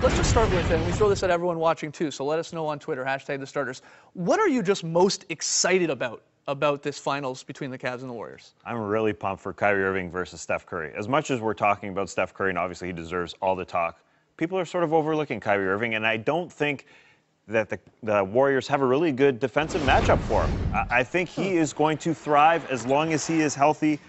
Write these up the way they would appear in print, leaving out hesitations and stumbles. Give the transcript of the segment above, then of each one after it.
Let's just start with, and we throw this at everyone watching too, so let us know on Twitter, #TheStarters. What are you just most excited about this finals between the Cavs and the Warriors? I'm really pumped for Kyrie Irving versus Steph Curry. As much as we're talking about Steph Curry, and obviously he deserves all the talk, people are sort of overlooking Kyrie Irving, and I don't think that the Warriors have a really good defensive matchup for him. I think he is going to thrive as long as he is healthy.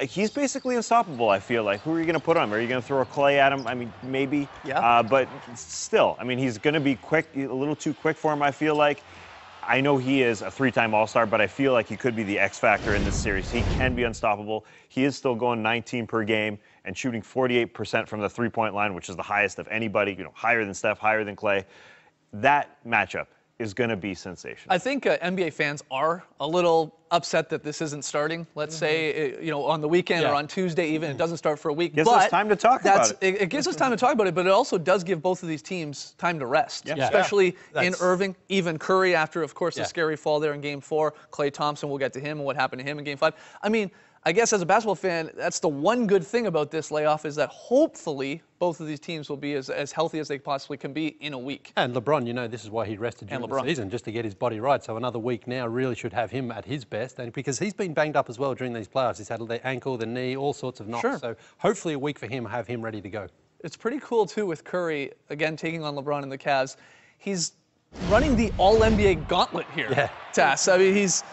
He's basically unstoppable, I feel like. Who are you going to put on him? Are you going to throw a Clay at him? I mean, maybe. Yeah. But still, I mean, he's going to be quick, a little too quick for him, I feel like. I know he is a 3-time All-Star, but I feel like he could be the X factor in this series. He can be unstoppable. He is still going 19 per game and shooting 48% from the three-point line, which is the highest of anybody, higher than Steph, higher than Clay. That matchup is going to be sensational. I think NBA fans are a little upset that this isn't starting. Let's say, on the weekend or on Tuesday even. It doesn't start for a week. Gives us time to talk about it. It gives us time to talk about it, but it also does give both of these teams time to rest, especially in Irving, even Curry after, of course, the scary fall there in Game 4. Klay Thompson, we'll get to him and what happened to him in Game 5. I mean, I guess as a basketball fan, that's the one good thing about this layoff is that hopefully both of these teams will be as healthy as they possibly can be in a week. And LeBron, this is why he rested during the season, just to get his body right. So another week now really should have him at his best. And because he's been banged up as well during these playoffs. He's had the ankle, the knee, all sorts of knocks. So hopefully a week for him, have him ready to go. It's pretty cool, too, with Curry, again, taking on LeBron and the Cavs. He's running the All-NBA gauntlet here, Tass. I mean, he's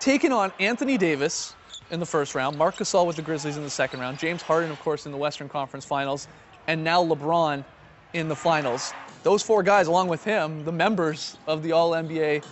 taken on Anthony Davis in the first round, Marc Gasol with the Grizzlies in the second round, James Harden, of course, in the Western Conference Finals, and now LeBron in the finals. Those four guys, along with him, the members of the All-NBA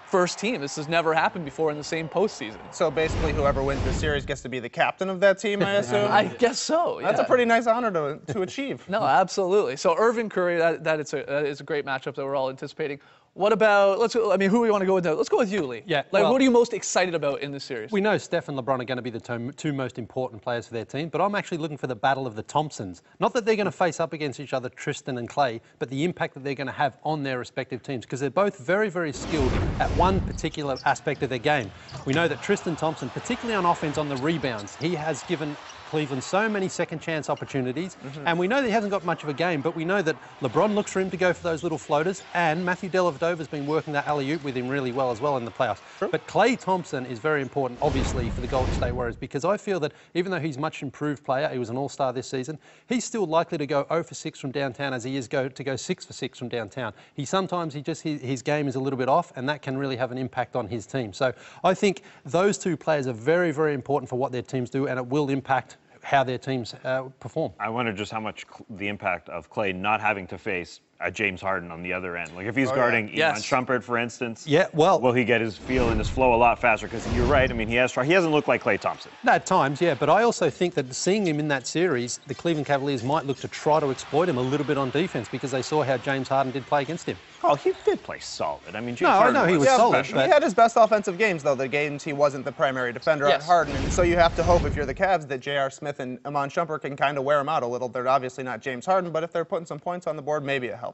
first team. This has never happened before in the same postseason. So basically, whoever wins the series gets to be the captain of that team, I assume? I guess so, yeah. That's a pretty nice honor to achieve. No, absolutely. So Irving Curry, that is a great matchup that we're all anticipating. What about, who do we want to go with now? Let's go with you, Lee. Yeah. What are you most excited about in this series? We know Steph and LeBron are going to be the two most important players for their team, but I'm actually looking for the battle of the Thompsons. Not that they're going to face up against each other, Tristan and Clay, but the impact that they're going to have on their respective teams, because they're both very, very skilled at one particular aspect of their game. We know that Tristan Thompson, particularly on offense on the rebounds, he has given Cleveland so many second chance opportunities, and we know that he hasn't got much of a game, but we know that LeBron looks for him to go for those little floaters, and Matthew Dellavedova's been working that alley-oop with him really well as well in the playoffs. But Klay Thompson is very important, obviously, for the Golden State Warriors, because I feel that even though he's a much improved player, he was an all-star this season, he's still likely to go 0 for 6 from downtown as he is to go 6 for 6 from downtown. Sometimes his game is a little bit off, and that can really have an impact on his team. So I think those two players are very, very important for what their teams do, and it will impact how their teams perform. I wonder just how much the impact of Clay not having to face James Harden on the other end. Like if he's guarding Iman Shumpert, for instance, will he get his feel and his flow a lot faster? Because you're right. I mean, he hasn't looked like Klay Thompson. At times, yeah. But I also think that seeing him in that series, the Cleveland Cavaliers might look to try to exploit him a little bit on defense because they saw how James Harden did play against him. Oh, he did play solid. I mean, James Harden he was solid. He had his best offensive games, though. The games he wasn't the primary defender on Harden. And so you have to hope, if you're the Cavs, that J.R. Smith and Iman Shumpert can kind of wear him out a little. They're obviously not James Harden, but if they're putting some points on the board, maybe it helps.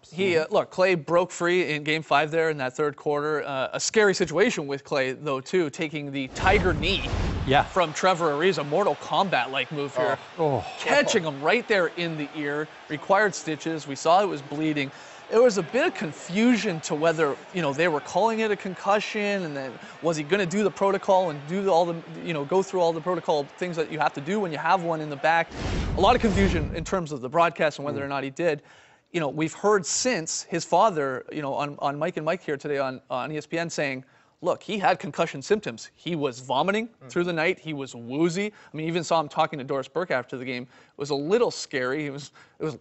Look, Clay broke free in Game 5 there in that third quarter. A scary situation with Clay, though, too, taking the tiger knee from Trevor Ariza. Mortal Kombat-like move here. Catching him right there in the ear. Required stitches. We saw it was bleeding. There was a bit of confusion to whether, they were calling it a concussion, and then was he going to do the protocol and do all the, go through all the protocol things that you have to do when you have one in the back. A lot of confusion in terms of the broadcast and whether or not he did. We've heard since his father, on Mike and Mike here today on ESPN saying, look, he had concussion symptoms. He was vomiting through the night. He was woozy. I mean, even saw him talking to Doris Burke after the game. It was a little scary. It was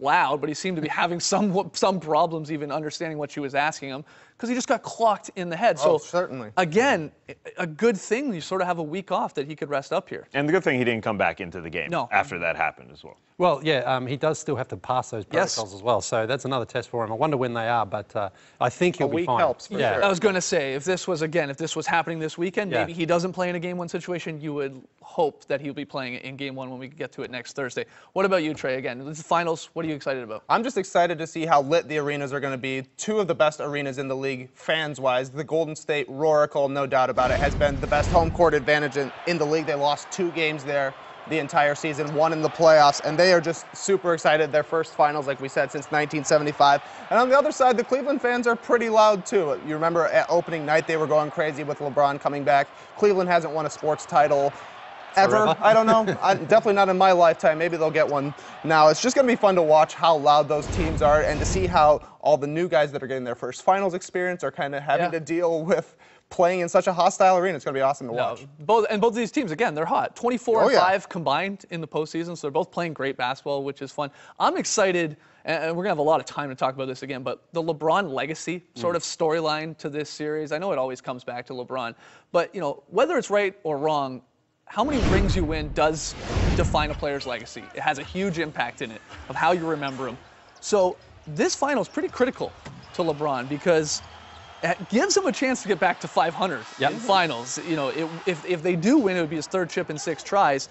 loud, but he seemed to be having some problems even understanding what she was asking him because he just got clocked in the head. So certainly. Again, a good thing you sort of have a week off that he could rest up here. And the good thing he didn't come back into the game after that happened as well. Well, he does still have to pass those protocols as well. So that's another test for him. I wonder when they are, but I think he'll be fine. A week helps for sure. I was going to say, if this was happening this weekend, maybe he doesn't play in a Game 1 situation, you would hope that he'll be playing in Game 1 when we get to it next Thursday. What about you, Trey? Again, this is the finals. What are you excited about? I'm just excited to see how lit the arenas are going to be. Two of the best arenas in the league, fans-wise. The Golden State Roracle, no doubt about it, has been the best home court advantage in the league. They lost 2 games there. the entire season, won in the playoffs, and they are just super excited. Their first finals, like we said, since 1975. And on the other side, the Cleveland fans are pretty loud too. You remember at opening night, they were going crazy with LeBron coming back. Cleveland hasn't won a sports title ever. I don't know. Definitely not in my lifetime. Maybe they'll get one now. It's just going to be fun to watch how loud those teams are and to see how all the new guys that are getting their first finals experience are kind of having to deal with playing in such a hostile arena. It's going to be awesome to watch. Both of these teams, again, they're hot. 24-5 combined in the postseason, so they're both playing great basketball, which is fun. I'm excited, and we're going to have a lot of time to talk about this again, but the LeBron legacy sort of storyline to this series, I know it always comes back to LeBron, but, you know, whether it's right or wrong, how many rings you win does define a player's legacy. It has a huge impact in it of how you remember him. So this final is pretty critical to LeBron because it gives him a chance to get back to 500 in finals. You know, if they do win, it would be his third chip in 6 tries.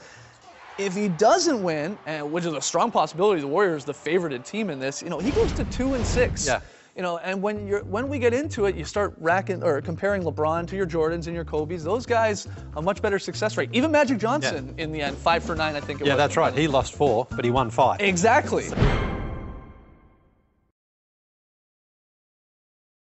If he doesn't win, which is a strong possibility, the Warriors the favorited team in this, you know, he goes to 2-6. Yeah. You know, and when we get into it, you start comparing LeBron to your Jordans and your Kobes. Those guys a much better success rate. Even Magic Johnson in the end, 5 for 9, I think it was. Yeah, that's right. He lost 4, but he won 5. Exactly.